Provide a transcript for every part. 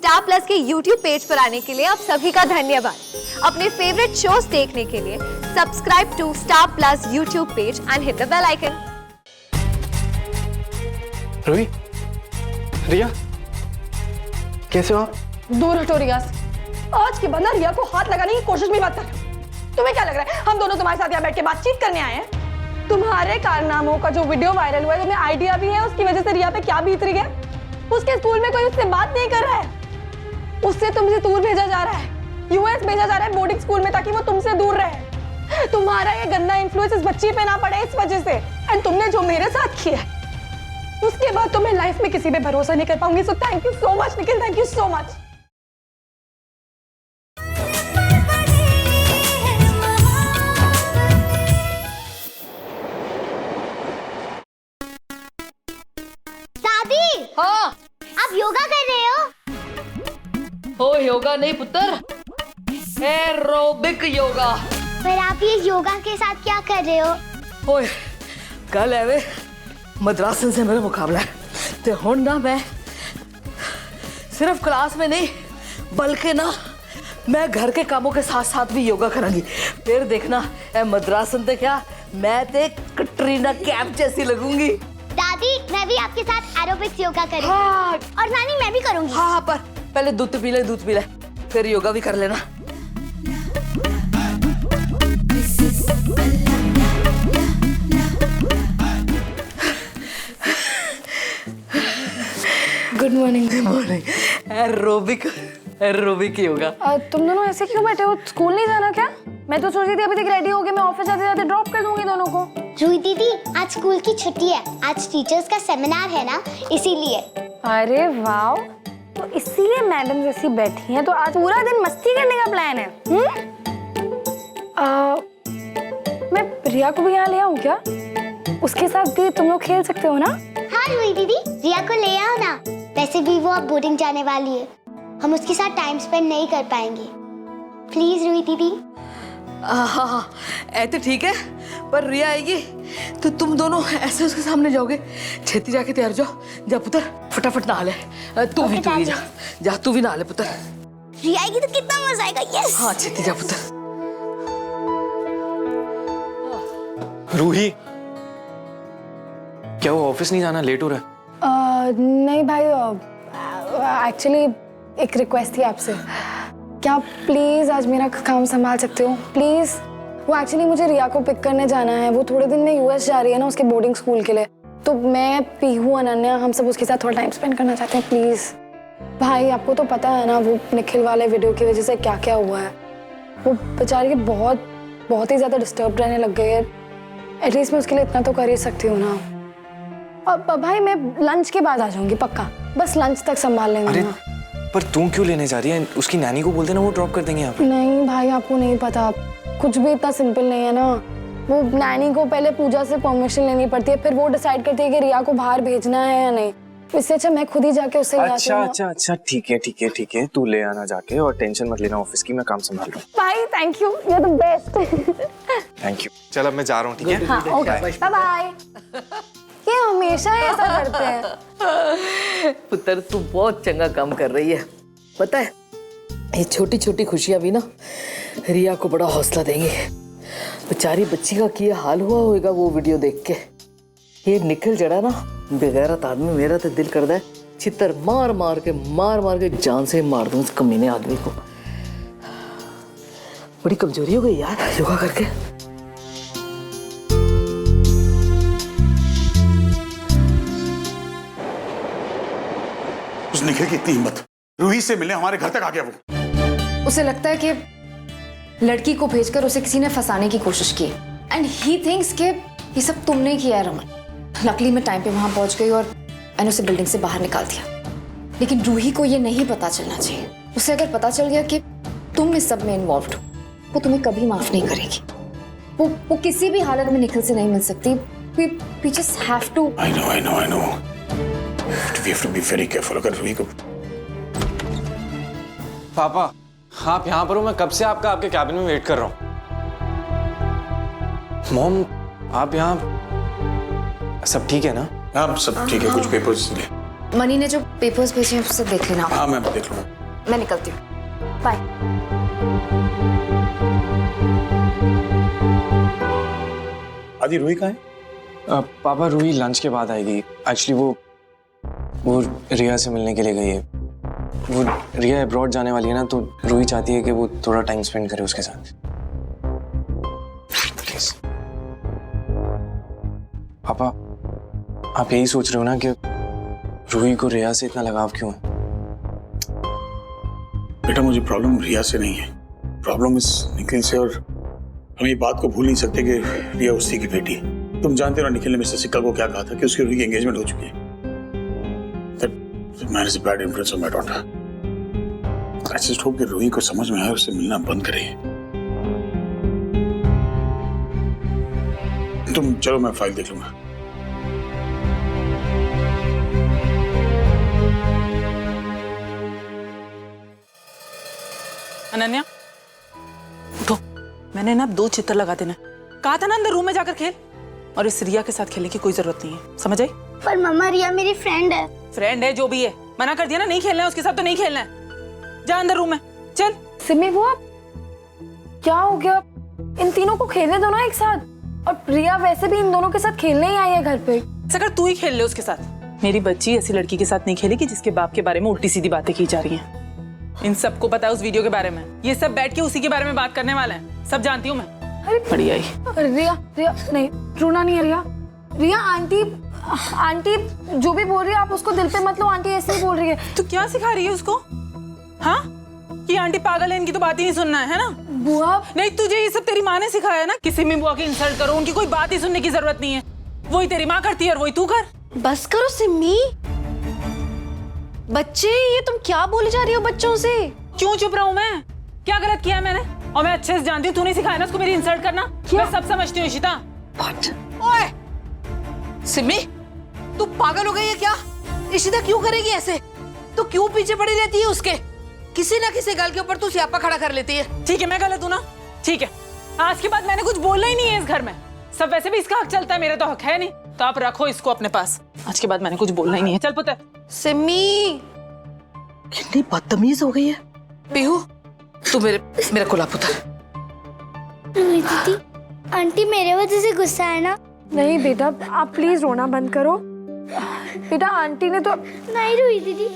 Star plus के YouTube page पर आने के लिए आप सभी का धन्यवाद। अपने फेवरेट शोज देखने के लिए subscribe to Star Plus YouTube page and hit the bell icon. Ruhi, Riya, कैसे हो आप? दूर हटो रियाज। आज के बाद ना रिया को हाथ लगाने की कोशिश भी मत कर। तुम्हें क्या लग रहा है हम दोनों तुम्हारे साथ यहाँ बैठ के बातचीत करने आए हैं? तुम्हारे कारनामों का जो वीडियो वायरल हुआ है, तुम्हें आइडिया भी है उसकी वजह से रिया पे क्या बीत रही है? उसके स्कूल में कोई उससे बात नहीं कर रहा है, उससे तुमसे दूर भेजा जा रहा है, यूएस भेजा जा रहा है बोर्डिंग स्कूल में ताकि वो तुमसे दूर रहे। तुम्हारा ये गंदा इन्फ्लुएंस इस बच्ची पे ना पड़े इस वजह से। एंड तुमने जो मेरे साथ किया है उसके बाद तो मैं लाइफ में किसी पे भरोसा नहीं कर पाऊंगी। So thank you so much Nikhil, thank you so much. हाँ, आप योगा कर रहे हो? हो योगा नहीं पुत्र, एरोबिक योगा। पर आप ये योगा के साथ क्या कर रहे हो? ओए, कल है वे मद्रासन से मेरा मुकाबला है, तो हुण ना मैं सिर्फ क्लास में नहीं बल्कि ना मैं घर के कामों के साथ साथ भी योगा करूंगी। फिर देखना ए मद्रासन ते क्या मैं ते कटरीना कैफ जैसी लगूंगी। दादी मैं भी आपके साथ एरोबिक्स योगा करूंगी। हाँ। और नानी मैं भी करूंगी। हाँ पर पहले दूध पी ले फिर योगा भी कर लेना। Good morning. Good morning. Aerobic yoga. तुम दोनों ऐसे क्यों बैठे हो? स्कूल नहीं जाना क्या? मैं तो सोच रही थी अभी तक रेडी हो गए, मैं ऑफिस जाते जाते ड्रॉप कर दूंगी दोनों को। रूही दीदी आज स्कूल की छुट्टी है, आज टीचर्स का सेमिनार है ना इसीलिए। अरे वाह, तो इसीलिए मैडम जैसी बैठी हैं, तो आज पूरा दिन मस्ती करने का प्लान है। मैं रिया को भी यहाँ ले आऊँ क्या? उसके साथ भी तुम लोग खेल सकते हो ना? हाँ रूही दीदी रिया को ले आओ ना, वैसे भी वो अब बोर्डिंग जाने वाली है, हम उसके साथ टाइम स्पेंड नहीं कर पाएंगे। प्लीज रूही दीदी। हाँ ऐसे ठीक है, पर रिया आएगी तो तुम दोनों ऐसे उसके सामने जाओगे। छेती जाके तैयार जाओ, जा पुत्र फटाफट नहा ले। तू भी जा तू भी नहा ले पुत्र। रिया आएगी तो कितना मजा आएगा। यस। हाँ छेती जा पुत्र। रूही, क्या वो ऑफिस नहीं जाना? लेट हो रहा है। नहीं भाई, एक्चुअली एक रिक्वेस्ट थी आपसे। क्या प्लीज आज मेरा काम संभाल सकते हो प्लीज? वो एक्चुअली मुझे रिया को पिक करने जाना है, वो थोड़े दिन में यूएस जा रही है ना उसके बोर्डिंग स्कूल के लिए, तो मैं पीहू अनन्या हम सब उसके साथ थोड़ा टाइम स्पेंड करना चाहते हैं प्लीज। भाई आपको तो पता है ना वो निखिल वाले वीडियो की वजह से क्या क्या हुआ है, वो बेचारी बहुत ही ज्यादा डिस्टर्ब रहने लग गई है। एटलीस्ट मैं उसके लिए इतना तो कर ही सकती हूँ ना। अब भाई मैं लंच के बाद आ जाऊंगी पक्का, बस लंच तक संभाल लेंगे। अरे पर तू क्यों लेने जा रही है? उसकी नैनी को बोल देना, वो ड्रॉप कर देंगे यहाँ पे। नहीं भाई आपको नहीं पता, कुछ भी इतना सिंपल नहीं है ना। वो नैनी को पहले पूजा से परमिशन लेनी पड़ती है, फिर वो डिसाइड करती है कि रिया को बाहर भेजना है या नहीं। इससे अच्छा मैं खुद ही जाके उससे ले आती हूँ। अच्छा ठीक है तू ले आना जाके, और टेंशन मत लेना ऑफिस की, मैं काम संभाल रहा हूँ। भाई thank you, you are the best. Thank you. चल अब मैं जा रहा हूँ, ठीक है? हाँ ओके बाय बाय। ये हमेशा ऐसा करते हैं। पुत्र तू बहुत चंगा काम कर रही है, पता है ये छोटी छोटी खुशियां भी ना रिया को बड़ा हौसला देंगी। बेचारी बच्ची का क्या हाल हुआ होगा वो वीडियो देख के। ये निकल जड़ा ना बेगैरत आदमी, मेरा तो दिल करता है चित्तर मार मार के जान से मार दूं इस कमीने आदमी को। बड़ी कमजोरी हो गई यार योगा करके। उस निखिल की इतनी हिम्मत, रूही से मिलने हमारे घर तक आ गया वो। उसे लगता है कि लड़की को भेजकर उसे किसी ने फंसाने की कोशिश की, एंड ही थिंक्स कि ये सब तुमने किया है रमन। लकीली मैं टाइम पे वहां पहुंच गई और मैंने उसे बिल्डिंग से बाहर निकाल दिया, लेकिन रूही को ये नहीं पता चलना चाहिए। उसे अगर पता चल गया कि तुम इस सब में इन्वॉल्व हो, वो तुम्हें कभी माफ नहीं करेगी। वो किसी भी हालत में निखिल से नहीं मिल सकती। We just have to. I know. We have to be very careful. अगर रूही को पापा आप यहाँ पर हो, मैं कब से आपके कैबिन में वेट कर रहा हूँ। मॉम आप यहाँ, सब ठीक है ना? हाँ सब ठीक है, कुछ पेपर्स ले। मनी ने जो पेपर्स भेजे हैं उससे देख लेना। हाँ मैं देख लूँगा। मैं निकलती हूँ, बाय। आदि रूही कहाँ है? पापा रूही लंच के बाद आएगी। एक्चुअली वो रिया से मिलने के लिए गई है। वो रिया अब्रॉड जाने वाली है ना, तो रूही चाहती है कि वो थोड़ा टाइम स्पेंड करे उसके साथ। प्लीज पापा, आप यही सोच रहे हो ना कि रूही को रिया से इतना लगाव क्यों है? बेटा मुझे प्रॉब्लम रिया से नहीं है, प्रॉब्लम इस निखिल से। और हम ये बात को भूल नहीं सकते कि रिया उसी की बेटी है। तुम जानते हो ना निखिल ने मिस्टर सिक्का को क्या कहा था कि उसकी रूही की एंगेजमेंट हो चुकी है। That man is a bad influence on my daughter. I just hope कि रूही को समझ में आए, उससे मिलना बंद करे। तुम चलो, मैं फाइल देख लूंगा। अनन्या उठो, मैंने ना 2 चित्र लगा देना, कहा था ना अंदर रूम में जाकर खेल। और इस रिया के साथ खेलने की कोई जरूरत नहीं है, समझ आई? पर मम्मा रिया मेरी फ्रेंड है। फ्रेंड है जो भी है, मना कर दिया ना, नहीं खेलना है उसके साथ तो नहीं खेलना है। जा अंदर रूम में चल। सिमी बुआ, क्या हो गया? इन तीनों को खेलने दो ना एक साथ। और प्रिया वैसे भी इन दोनों के साथ खेलने ही आई है घर पे। अगर तू ही खेल ले उसके साथ। मेरी बच्ची ऐसी लड़की के साथ नहीं खेलेगी जिसके बाप के बारे में उल्टी सीधी बातें की जा रही हैं। इन सबको पता है उस वीडियो के बारे में, ये सब बैठ के उसी के बारे में बात करने वाले हैं, सब जानती हूँ मैं। अरे बढ़िया ही। रिया, रिया नहीं, रोना नहीं है रिया। रिया आंटी जो भी बोल रही है आप उसको दिल पे मत लो, आंटी ऐसे ही बोल रही है। तू क्या सिखा रही है उसको? हाँ, कि आंटी पागल है, इनकी तो बात ही नहीं सुनना है ना? बुआ नहीं, तुझे ये सब तेरी माँ ने सिखाया ना, किसी में बुआ की इंसल्ट करो, उनकी कोई बात ही सुनने की जरूरत नहीं है। वही तेरी माँ करती है और वही तू कर। बस करो सिमी, बच्चे ये तुम क्या बोली जा रही हो बच्चों से? क्यों चुप रहूं मैं? क्या गलत किया है मैंने? और मैं अच्छे से जानती हूँ, तूने सिखाया ना उसको मेरी इंसल्ट करना। मैं सब समझती हूँ इशिता। ओए सिमी, तू पागल हो गई है क्या? इशिता क्यों करेगी ऐसे? तू क्यों पीछे पड़ी रहती है उसके? किसी ना किसी गल के ऊपर तू स्यापा खड़ा कर लेती है। ठीक है, मैं गलत हूँ ना? ठीक है, आज के बाद मैंने कुछ बोलना ही नहीं है इस घर में। सब वैसे भी इसका हक चलता है, मेरा तो हक है नहीं, तो आप रखो इसको अपने पास। आज के बाद मैंने कुछ बोलना ही नहीं है। चल पुत्र। सिमी कितनी बदतमीज हो गई है। पीहू, तू मेरा कोला पुत्र। दीदी, आंटी मेरे वजह से गुस्सा है ना? नहीं बेटा, आप प्लीज रोना बंद करो। बेटा आंटी ने तो नहीं रूही दीदी,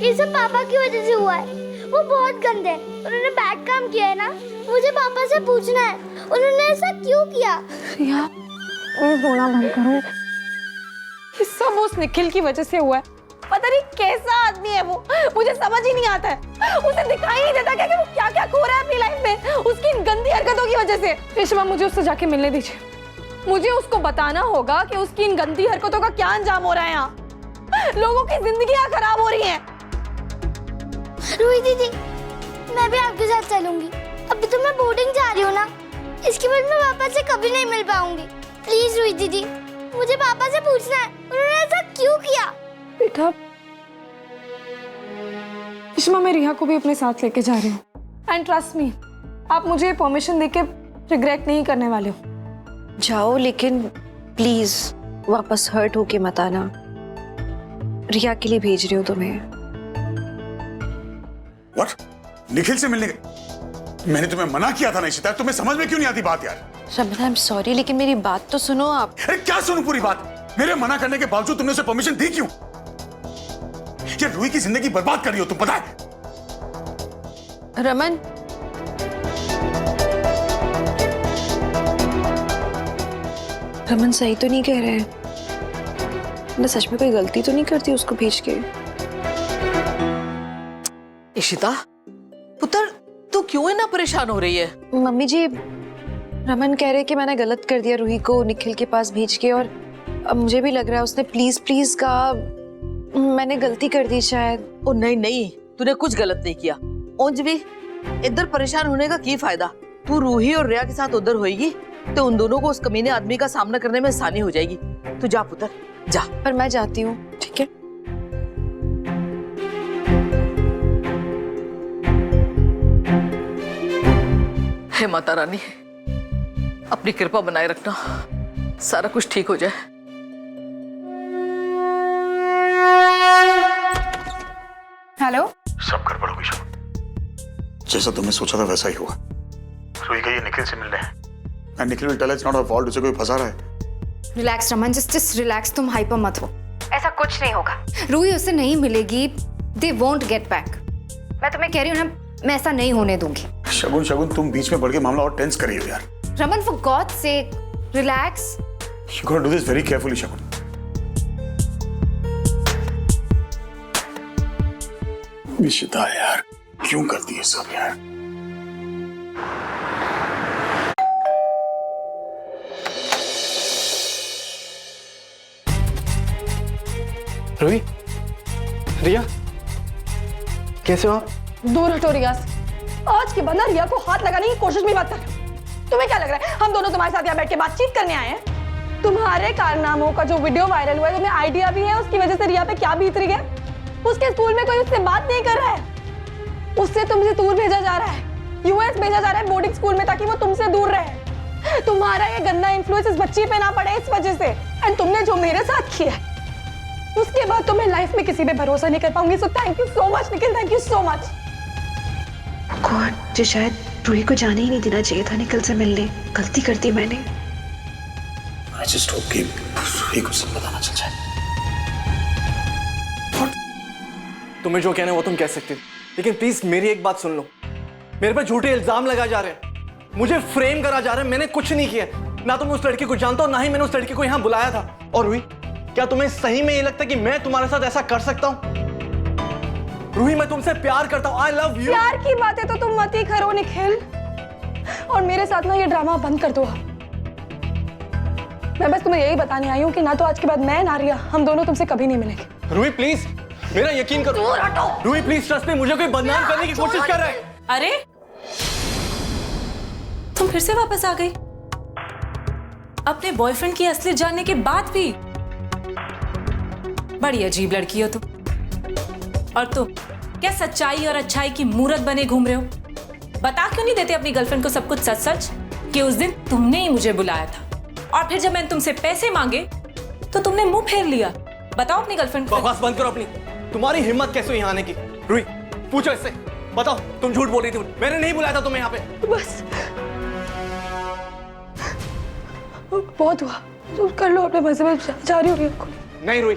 ये सब पापा की वजह से हुआ है। वो बहुत गंदे हैं, उन्होंने बैड काम किया है ना। मुझे पापा से पूछना है, उन्होंने ऐसा क्यों किया? रिया प्लीज रोना बंद करो। ये सब उस निखिल की वजह से हुआ है। पता नहीं कैसा आदमी है वो, मुझे समझ ही नहीं आता है। उसे दिखाई नहीं देता क्या कि वो क्या क्या खो रहा है अपनी लाइफ में, उसकी इन गंदी हरकतों की वजह से। रेशमा, मुझे उससे जाके मिलने दीजिए। मुझे उसको बताना होगा कि उसकी इन गंदी हरकतों का क्या अंजाम हो रहा है। यहाँ लोगों की जिंदगियां खराब हो रही हैं। रूही दीदी, मैं भी आपके साथ चलूंगी। अभी तो मैं बोर्डिंग जा रही हूँ ना, इसके बाद मैं पापा से कभी नहीं मिल पाऊंगी। प्लीज रूही दीदी, मुझे पापा से पूछना है, उन्होंने ऐसा क्यों किया? बेटा रेशमा, मैं रिया को भी अपने साथ लेके जा रही हूँ। एंड ट्रस्ट मी, आप मुझे परमिशन देके रिग्रेट नहीं करने वाले हो। जाओ, लेकिन प्लीज वापस हर्ट होके मत आना। रिया के लिए भेज रही हूँ तुम्हें। What? निखिल से मिलने मैंने तुम्हें मना किया था ना इशिता, तुम्हें समझ में क्यों नहीं आती बात यार? रमन, आई एम सॉरी, लेकिन मेरी बात तो सुनो आप। अरे क्या सुनूं पूरी बात? मेरे मना करने के बावजूद तुमने उसे परमिशन दी क्यों? ये रूही की जिंदगी बर्बाद कर रही हो तुम, पता है? रमन, रमन सही तो नहीं कह रहे हैं। मैं सच में कोई गलती तो नहीं करती उसको भेज के। इशिता पुत्र, तू क्यों इतना परेशान हो रही है? मम्मी जी, रमन कह रहे कि मैंने गलत कर दिया रूही को निखिल के पास भेज के, और अब मुझे भी लग रहा है उसने प्लीज प्लीज कहा, मैंने गलती कर दी शायद। ओ नहीं नहीं, तूने कुछ गलत नहीं किया। उंज भी इधर परेशान होने का की फायदा? तू रूही और रिया के साथ उधर होएगी तो उन दोनों को उस कमीने आदमी का सामना करने में आसानी हो जाएगी। तू जा पुत्र, जा। पर मैं जाती हूँ, ठीक है? हे माता रानी, अपनी कृपा बनाए रखना, सारा कुछ ठीक हो जाए। कर पड़ोगी शगुन। जैसा तुमने सोचा था वैसा ही हुआ। रुई गई है निखिल से मिलने हैं। And Nikhil will tell it's not a fault, उसे कोई फंसा रहा है। रिलैक्स रमन, जस्ट रिलैक्स, तुम हाइपर मत हो। ऐसा कुछ नहीं होगा। रूही उससे नहीं मिलेगी, दे वोंट गेट बैक। मैं तुम्हें कह रही हूँ ना, मैं ऐसा नहीं होने दूंगी। शगुन शगुन तुम बीच में बढ़ के मामला और टेंस कर रही हो यार। Raman for God sake relax. You got to do this very carefully Shagun. Nishita यार क्यों करती है सब यार। रूही, रिया, कैसे हो आप? दूर हटो रिया से। आज के बाद ना रिया को हाथ लगाने की कोशिश भी मत कर। तुम्हें क्या लग रहा है हम दोनों तुम्हारे साथ यहाँ बैठ के बातचीत करने आए हैं? तुम्हारे कारनामों का जो वीडियो वायरल हुआ है, तुम्हें आइडिया भी है उसकी वजह से रिया पे क्या बीत रही है? उसके स्कूल में कोई उससे बात नहीं कर रहा है, उससे तुमसे दूर भेजा जा रहा है, यूएस भेजा जा रहा है बोर्डिंग स्कूल में, ताकि वो तुमसे दूर रहे। तुम्हारा ये गंदा इन्फ्लुएंस इस बच्ची पे ना पड़े इस वजह से। एंड तुमने जो मेरे साथ किया उसके बाद तो मैं लाइफ में किसी पे भरोसा नहीं कर पाऊंगी। So thank you so much Nikhil, thank you so much. God, जो शायद रूही को जाने ही नहीं देना चाहिए था निखिल से मिलने। गलती कर दी मैंने। I just hope कि रूही को सब पता ना चल जाए। तुम्हें जो कहना है वो तुम कह सकते हो, लेकिन प्लीज मेरी एक बात सुन लो। मेरे पर झूठे इल्जाम लगाए जा रहे हैं, मुझे फ्रेम करा जा रहा है। मैंने कुछ नहीं किया, ना तो मैं उस लड़की को जानता हूं, ना ही मैंने उस लड़की को यहां बुलाया था। और रूही, क्या तुम्हें सही में ये लगता है कि मैं तुम्हारे साथ ऐसा कर सकता हूं? रूही, मैं तुमसे प्यार करता हूं, आई लव यू। प्यार की बातें तो तुम मत ही करो निखिल, और मेरे साथ ना ये ड्रामा बंद कर दो। मैं बस तुम्हें यही बताने आई हूँ कि ना तो आज के बाद मैं ना रिया, हम दोनों तुमसे कभी नहीं मिलेंगे। रूही प्लीज मेरा यकीन करो। रूही प्लीज ट्रस्ट मी, मुझे कोई बदनाम करने की कोशिश कर रहा है। अरे तुम फिर से वापस आ गई अपने बॉयफ्रेंड की असलियत जानने के बाद भी। बड़ी अजीब लड़की हो तुम। और तुम क्या सच्चाई और अच्छाई की मूरत बने घूम रहे हो? बता क्यों नहीं देते अपनी गर्लफ्रेंड को सब कुछ सच सच कि उस दिन तुमने ही मुझे बुलाया था, और फिर जब मैंने तुमसे पैसे मांगे तो तुमने मुंह फेर लिया। बताओ अपनी गर्लफ्रेंड को। बकवास बंद करो अपनी। तुम्हारी हिम्मत कैसे हुई यहाँ आने की? रूही पूछो इससे, बताओ तुम झूठ बोल रही थी, मैंने नहीं बुलाया था तुम्हें यहाँ पे। बस बहुत हुआ, तुम कर लो अपने मजे में, जा रही हो रिया को। नहीं रूही,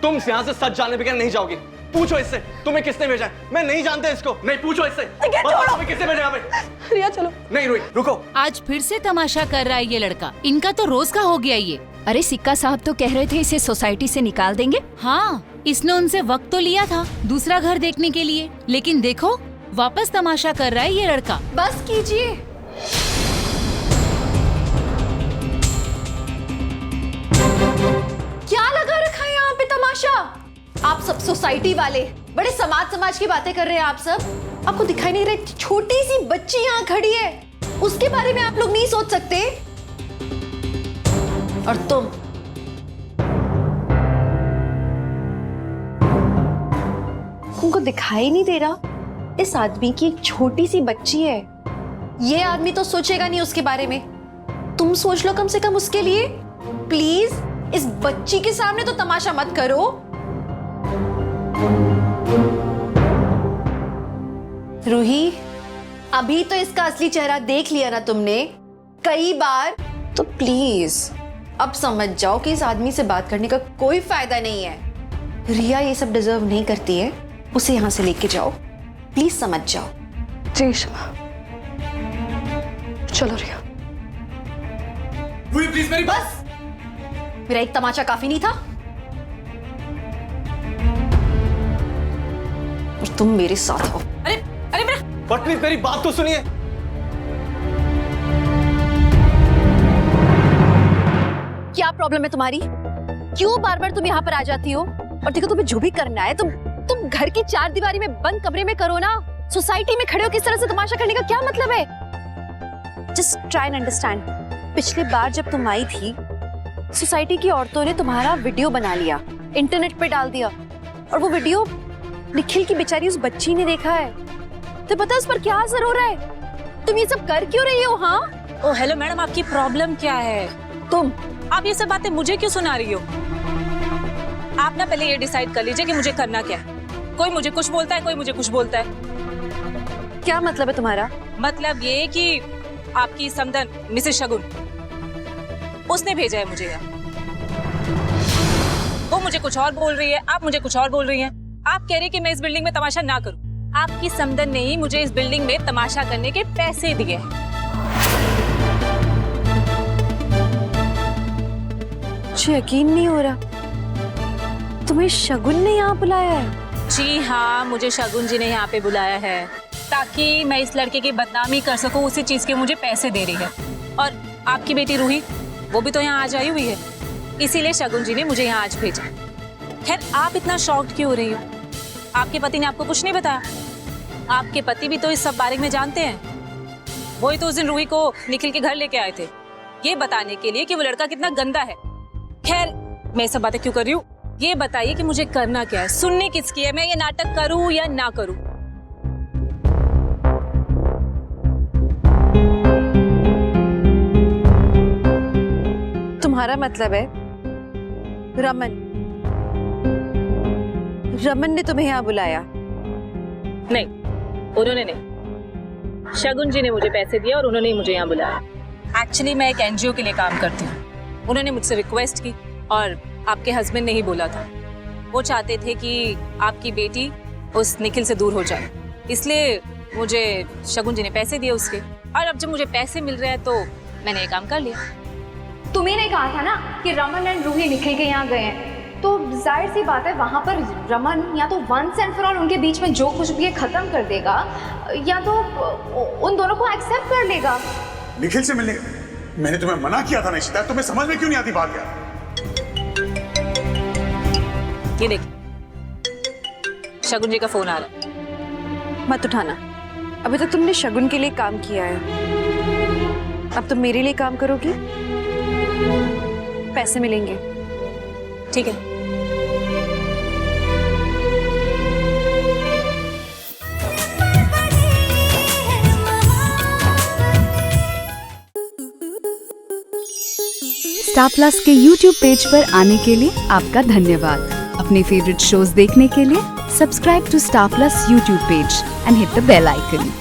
तुम यहाँ से सच जानने बगैर नहीं जाओगी। पूछो इससे तुम्हें किसने भेजा है। मैं नहीं जानता इसको। नहीं, पूछो इससे, बताओ तुम्हें किसने भेजा यहाँ पे। रिया चलो। नहीं रूही रुको। आज फिर से तमाशा कर रहा है ये लड़का। इनका तो रोज का हो गया ये। अरे सिक्का साहब तो कह रहे थे इसे सोसाइटी से निकाल देंगे। हाँ, इसने उनसे वक्त तो लिया था दूसरा घर देखने के लिए, लेकिन देखो वापस तमाशा कर रहा है ये लड़का। बस कीजिए। क्या लगा रखा है यहाँ पे तमाशा? आप सब सोसाइटी वाले बड़े समाज की बातें कर रहे हैं। आप सब, आपको दिखाई नहीं रहे छोटी सी बच्ची यहाँ खड़ी है, उसके बारे में आप लोग नहीं सोच सकते? और तुमको दिखाई नहीं दे रहा इस आदमी की एक छोटी सी बच्ची है? ये आदमी तो सोचेगा नहीं उसके बारे में, तुम सोच लो कम से कम उसके लिए। प्लीज इस बच्ची के सामने तो तमाशा मत करो। रूही, अभी तो इसका असली चेहरा देख लिया ना तुमने कई बार, तो प्लीज अब समझ जाओ कि इस आदमी से बात करने का कोई फायदा नहीं है। रिया ये सब डिजर्व नहीं करती है, उसे यहां से लेके जाओ, प्लीज समझ जाओ। जी शमा, चलो रिया। रूही प्लीज मेरी बस, मेरा एक तमाचा काफी नहीं था, और तुम मेरे साथ हो। अरे अरे मेरा बट प्लीज मेरी बात तो सुनिए। क्या प्रॉब्लम है तुम्हारी? क्यों बार बार तुम यहाँ पर आ जाती हो? और देखो तुम्हें जो भी करना है तुम घर की चार दीवारी में बंद कमरे में करो ना। सोसाइटी में खड़े हो किस तरह से तमाशा करने का क्या मतलब है? Just try and understand. पिछली बार जब तुम आई थी, सोसाइटी की औरतों ने तुम्हारा वीडियो बना लिया, इंटरनेट पे डाल दिया, और वो वीडियो निखिल की बेचारी उस बच्ची ने देखा है। तो पता है उस पर क्या असर हो रहा है? तुम ये सब कर क्यों रही हो? हाँ, ओ हेलो मैडम, आपकी प्रॉब्लम क्या है? आप ये सब बातें मुझे क्यों सुना रही हो? आप ना पहले ये डिसाइड कर लीजिए कि मुझे करना क्या है। कोई मुझे कुछ बोलता है, कोई मुझे कुछ बोलता है। क्या मतलब है तुम्हारा? मतलब ये कि आपकी समधन मिसेस शगुन, उसने भेजा है मुझे यहाँ। वो मुझे कुछ और बोल रही है, आप मुझे कुछ और बोल रही हैं। आप कह रही कि मैं इस बिल्डिंग में तमाशा ना करूं। आपकी समधन ने ही मुझे इस बिल्डिंग में तमाशा करने के पैसे दिए हैं। मुझे यकीन नहीं हो रहा, तुम्हें शगुन ने यहाँ बुलाया है? जी हाँ, मुझे शगुन जी ने यहाँ पे बुलाया है ताकि मैं इस लड़के की बदनामी कर सकूं। उसी चीज के मुझे पैसे दे रही है। और आपकी बेटी रूही, वो भी तो यहाँ आज आई हुई है, इसीलिए शगुन जी ने मुझे यहाँ आज भेजा। खैर, आप इतना शॉक्ड क्यों हो रही हो? आपके पति ने आपको कुछ नहीं बताया? आपके पति भी तो इस सब बारे में जानते हैं। वही तो उस दिन रूही को निखिल के घर लेके आए थे, ये बताने के लिए कि वो लड़का कितना गंदा है। खैर, मैं सब बातें क्यों कर रही हूँ, ये बताइए कि मुझे करना क्या है? सुननी किसकी है? मैं ये नाटक करूँ या ना करूँ? तुम्हारा मतलब है रमन ने तुम्हें यहाँ बुलाया? नहीं, उन्होंने नहीं, शगुन जी ने मुझे पैसे दिए और उन्होंने ही मुझे यहाँ बुलाया। एक्चुअली मैं एक एनजीओ के लिए काम करती हूँ। उन्होंने मुझसे रिक्वेस्ट की और आपके हस्बैंड ने ही बोला था। वो चाहते थे कि आपकी बेटी उस निखिल से दूर हो जाए, इसलिए मुझे शगुन जी ने पैसे दिए उसके। और अब जब मुझे पैसे मिल रहे हैं तो मैंने ये काम कर लिया। तुम्ही ने कहा था ना कि रमन एंड रूही निखिल के यहाँ गए हैं, तो जाहिर सी बात है वहाँ पर रमन या तो वंस एंड फॉर ऑल उनके बीच में जो कुछ भी है खत्म कर देगा, या तो उन दोनों को एक्सेप्ट कर लेगा। निखिल से मिलने मैंने तुम्हें मना किया था निशिता, तुम्हें समझ में क्यों नहीं आती बात यार? ये देखिए, शगुन जी का फोन आ रहा है। मत उठाना, अभी तक तुमने शगुन के लिए काम किया है, अब तुम मेरे लिए काम करोगी, पैसे मिलेंगे। ठीक है। स्टार प्लस के YouTube पेज पर आने के लिए आपका धन्यवाद। अपने फेवरेट शोज देखने के लिए subscribe to Star Plus YouTube page and hit the bell icon.